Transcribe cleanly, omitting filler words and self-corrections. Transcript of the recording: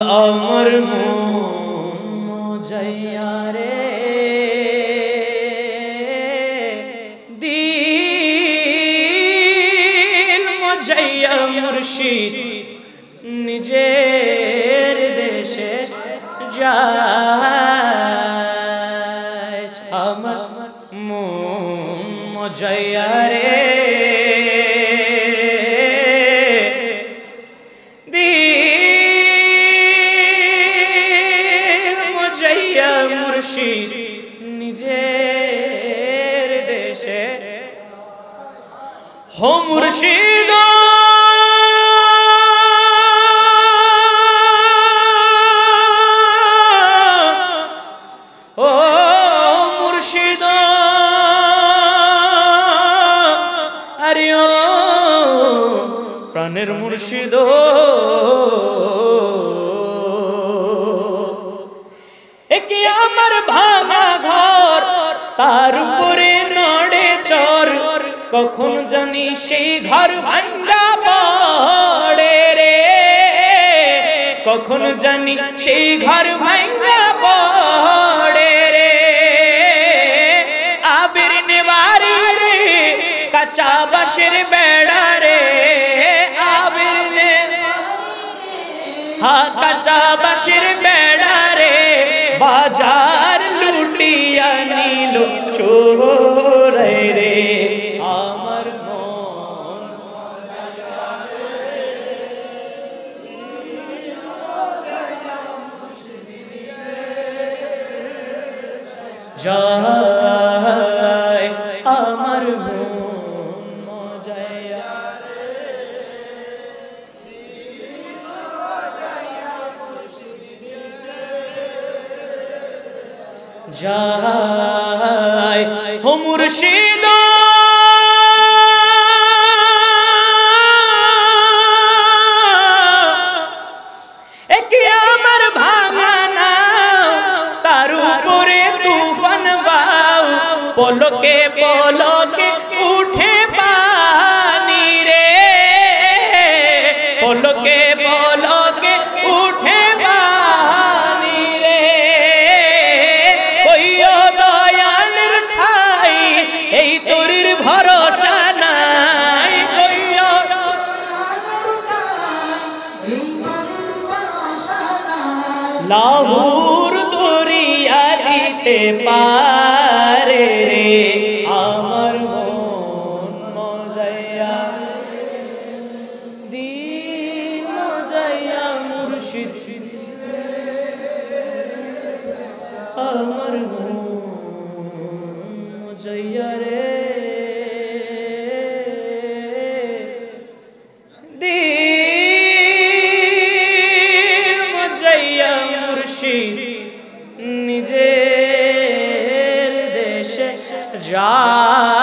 আমার মন মজাইয়া রে দিল মজাইয়া মুর্শিদ নিজের দেশে যায়। আমার মন মজাইয়া রে মুর্শিদ নিজের দেশে হো মুর্শিদ ও মুর্শিদ আরে ও প্রাণের মুর্শিদ একে আমার ভাঙা ঘর তার উপরে নড়ে চর কখন জানি সেই ঘর ভাঙা পড়ে রে কখন জানি সেই ঘর ভাঙা পড়ে রে আবির নেবারি রে কাঁচা বাঁশের বেড়া রে আবির নে হা কাঁচা বাঁশের বেড়া রে বাজার লুটিয়া নিল চোর রে আমার মন যায় আমার মন মজাইয়া যায় হো মুর্শিদ একে আমার ভাঙা নাও তার উপরে তুফান বাও পলকে পলকে উঠে পানি রে পলকে পলকে উঠে পানি রে এই তোরির ভরসা নাই লাহুর দরিয়া দিতে পারে রে আমার মন মজাইয়া দিল মজাইয়া মুর্শিদ আমার মন মজাইয়া রে দিল মজাইয়া মুর্শিদ নিজের দেশে যায়।